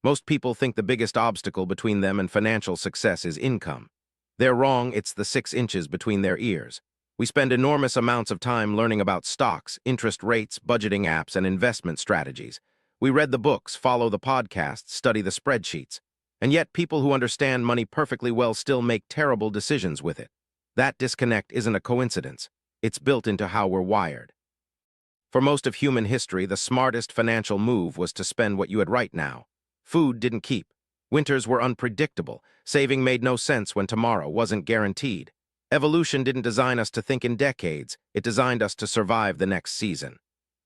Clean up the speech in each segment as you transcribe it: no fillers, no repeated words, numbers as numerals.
Most people think the biggest obstacle between them and financial success is income. They're wrong, it's the 6 inches between their ears. We spend enormous amounts of time learning about stocks, interest rates, budgeting apps, and investment strategies. We read the books, follow the podcasts, study the spreadsheets. And yet people who understand money perfectly well still make terrible decisions with it. That disconnect isn't a coincidence. It's built into how we're wired. For most of human history, the smartest financial move was to spend what you had right now. Food didn't keep. Winters were unpredictable. Saving made no sense when tomorrow wasn't guaranteed. Evolution didn't design us to think in decades. It designed us to survive the next season.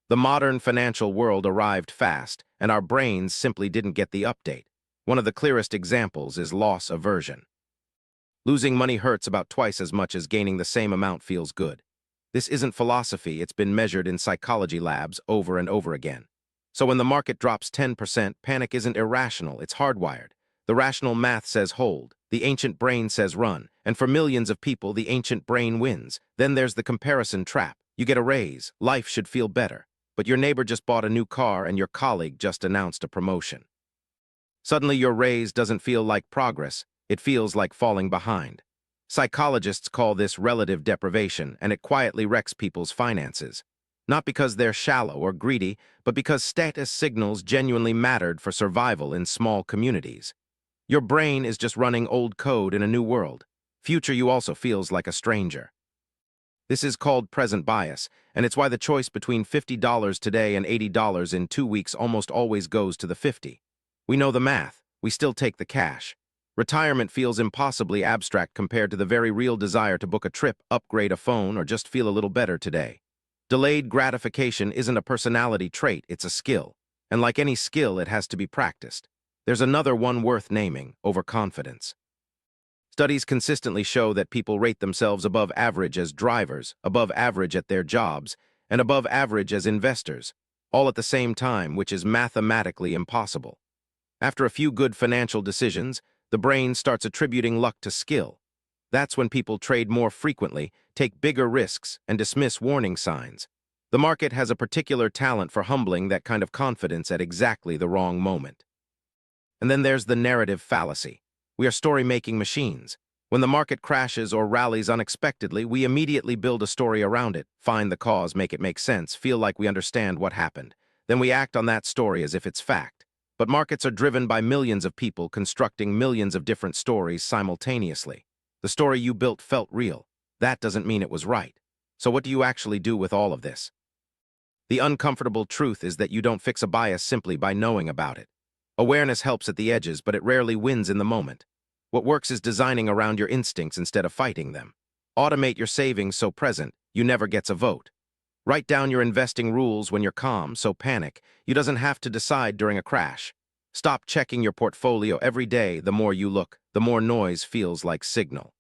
The modern financial world arrived fast, and our brains simply didn't get the update. One of the clearest examples is loss aversion. Losing money hurts about twice as much as gaining the same amount feels good. This isn't philosophy, it's been measured in psychology labs over and over again. So when the market drops 10%, panic isn't irrational, it's hardwired. The rational math says hold, the ancient brain says run, and for millions of people, the ancient brain wins. Then there's the comparison trap. You get a raise, life should feel better, but your neighbor just bought a new car and your colleague just announced a promotion. Suddenly your raise doesn't feel like progress, it feels like falling behind. Psychologists call this relative deprivation, and it quietly wrecks people's finances. Not because they're shallow or greedy, but because status signals genuinely mattered for survival in small communities. Your brain is just running old code in a new world. Future you also feels like a stranger. This is called present bias, and it's why the choice between $50 today and $80 in 2 weeks almost always goes to the 50. We know the math, we still take the cash. Retirement feels impossibly abstract compared to the very real desire to book a trip, upgrade a phone, or just feel a little better today. Delayed gratification isn't a personality trait, it's a skill. And like any skill, it has to be practiced. There's another one worth naming: overconfidence. Studies consistently show that people rate themselves above average as drivers, above average at their jobs, and above average as investors, all at the same time, which is mathematically impossible. After a few good financial decisions, the brain starts attributing luck to skill. That's when people trade more frequently, take bigger risks, and dismiss warning signs. The market has a particular talent for humbling that kind of confidence at exactly the wrong moment. And then there's the narrative fallacy. We are story-making machines. When the market crashes or rallies unexpectedly, we immediately build a story around it, find the cause, make it make sense, feel like we understand what happened. Then we act on that story as if it's fact. But markets are driven by millions of people constructing millions of different stories simultaneously. The story you built felt real. That doesn't mean it was right. So what do you actually do with all of this? The uncomfortable truth is that you don't fix a bias simply by knowing about it. Awareness helps at the edges, but it rarely wins in the moment. What works is designing around your instincts instead of fighting them. Automate your savings so present, you never gets a vote. Write down your investing rules when you're calm, so panic, you doesn't have to decide during a crash. Stop checking your portfolio every day. The more you look, the more noise feels like signal.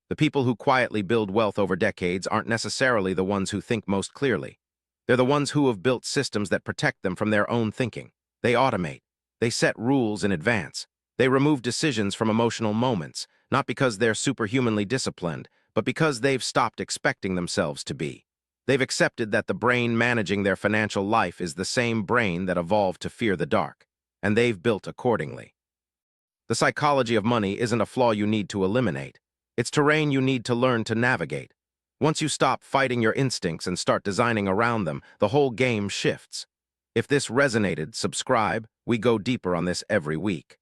The people who quietly build wealth over decades aren't necessarily the ones who think most clearly. They're the ones who have built systems that protect them from their own thinking. They automate. They set rules in advance. They remove decisions from emotional moments, not because they're superhumanly disciplined, but because they've stopped expecting themselves to be. They've accepted that the brain managing their financial life is the same brain that evolved to fear the dark, and they've built accordingly. The psychology of money isn't a flaw you need to eliminate. It's terrain you need to learn to navigate. Once you stop fighting your instincts and start designing around them, the whole game shifts. If this resonated, subscribe. We go deeper on this every week.